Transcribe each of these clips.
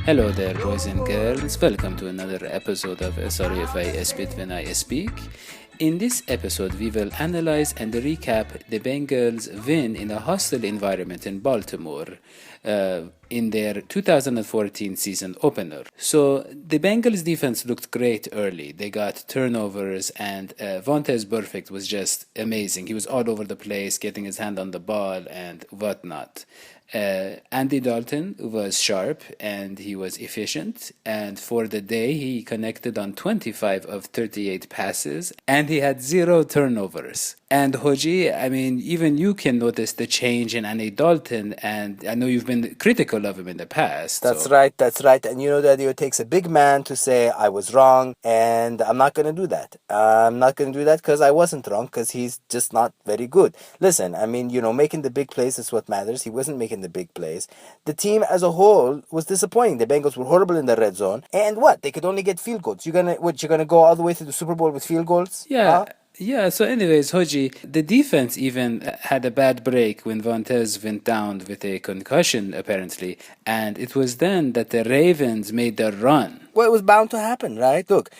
Hello there, boys and girls. Welcome to another episode of Sorry If I Spit When I Speak. In this episode, we will analyze and recap the Bengals' win in a hostile environment in Baltimore in their 2014 season opener. So, the Bengals' defense looked great early. They got turnovers, and Vontaze Burfict was just amazing. He was all over the place, getting his hand on the ball and whatnot. Andy Dalton was sharp and he was efficient, and for the day he connected on 25 of 38 passes and he had 0 turnovers. And Hoji, I mean, even you can notice the change in Andy Dalton, and I know you've been critical of him in the past. That's right. And you know that it takes a big man to say, I was wrong, and I'm not going to do that. I'm not going to do that because I wasn't wrong, because he's just not very good. Listen, I mean, making the big plays is what matters. He wasn't making the big plays. The team as a whole was disappointing. The Bengals were horrible in the red zone. And what? They could only get field goals. You're gonna go all the way to the Super Bowl with field goals? Yeah. Huh? Yeah, so anyways, Hoji, the defense even had a bad break when Vontaze went down with a concussion, apparently, and it was then that the Ravens made their run. Well, it was bound to happen, right? Look,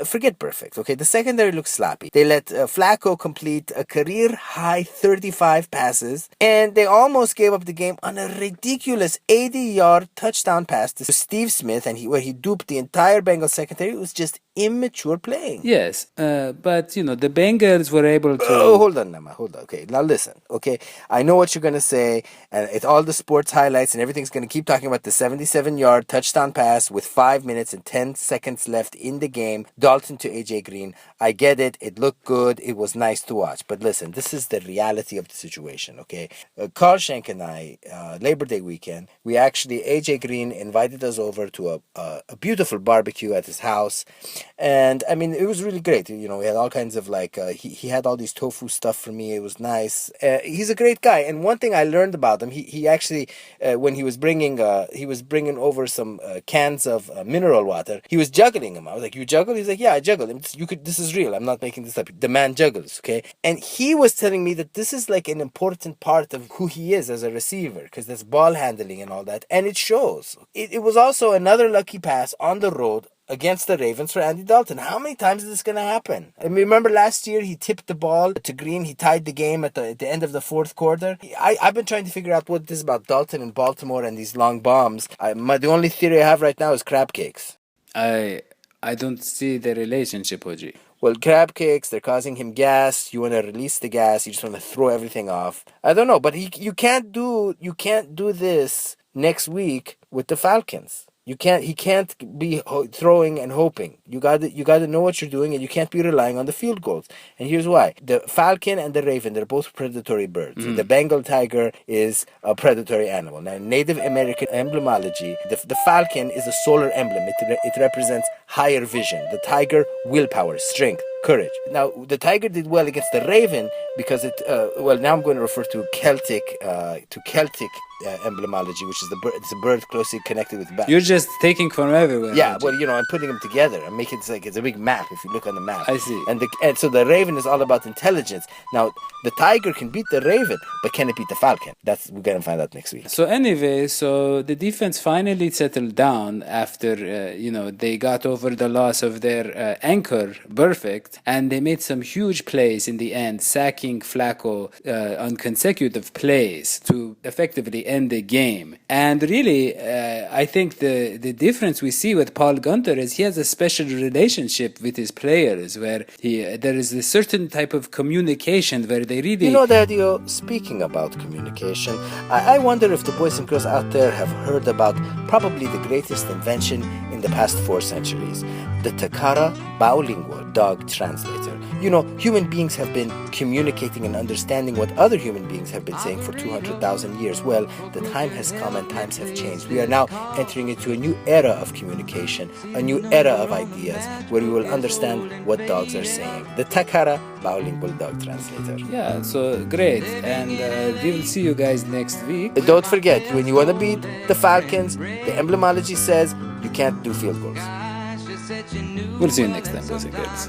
forget perfect, okay? The secondary looks sloppy. They let Flacco complete a career-high 35 passes, and they almost gave up the game on a ridiculous 80-yard touchdown pass to Steve Smith, and where he duped the entire Bengals secondary. It was just immature playing. Yes, but, the Bengals were able to... Oh, hold on, Nama, hold on. Okay, now listen, okay? I know what you're going to say, and it's all the sports highlights, and everything's going to keep talking about the 77-yard touchdown pass with 5 minutes and 10 seconds left in the game, Dalton to AJ Green. I get it. It looked good. It was nice to watch. But listen, this is the reality of the situation, okay? Carl Schenk and I, Labor Day weekend, AJ Green invited us over to a beautiful barbecue at his house. And, I mean, it was really great. We had all kinds of, he had all these tofu stuff for me. It was nice. He's a great guy. And one thing I learned about him, he actually, when he was bringing over some cans of mineral water, he was juggling them. I was like, "You juggle?" He's like, "Yeah, I juggle." This is real. I'm not making this up. The man juggles, okay? And he was telling me that this is like an important part of who he is as a receiver, because there's ball handling and all that, and it shows. It was also another lucky pass on the road against the Ravens for Andy Dalton. How many times is this going to happen? I mean, remember last year he tipped the ball to Green. He tied the game at the end of the fourth quarter. I've been trying to figure out what this is about Dalton and Baltimore and these long bombs. The only theory I have right now is crab cakes. I don't see the relationship, Hoji. Well, crab cakes, they're causing him gas. You want to release the gas. You just want to throw everything off. I don't know, but you can't do this next week with the Falcons. He can't be throwing and hoping. You got to know what you're doing, and you can't be relying on the field goals. And here's why: the Falcon and the Raven, they're both predatory birds. The Bengal tiger is a predatory animal. Now, Native American emblemology, the Falcon is a solar emblem. It represents higher vision. The tiger, willpower, strength, courage. Now, the tiger did well against the Raven because now I'm going to refer to Celtic emblemology, which is it's a bird closely connected with bat. You're just taking from everywhere. Yeah, well, I'm putting them together. I'm making it's a big map. If you look on the map, I see. And so the Raven is all about intelligence. Now, the tiger can beat the Raven, but can it beat the Falcon? We're gonna find out next week. So anyway, the defense finally settled down after they got over the loss of their anchor, Burfict, and they made some huge plays in the end, sacking Flacco on consecutive plays to effectively end the game. And really, I think the difference we see with Paul Gunter is he has a special relationship with his players, where there is a certain type of communication where they really... Daddy-o, speaking about communication, I wonder if the boys and girls out there have heard about probably the greatest invention in the past 4 centuries, the Takara Bilingual Dog Translator. Human beings have been communicating and understanding what other human beings have been saying for 200,000 years. Well, the time has come and times have changed. We are now entering into a new era of communication, a new era of ideas, where we will understand what dogs are saying. The Takara Bilingual Dog Translator. Yeah, so great. And we will see you guys next week. Don't forget, when you want to beat the Falcons, the emblemology says you can't do field goals. We'll see you next time, boys and girls.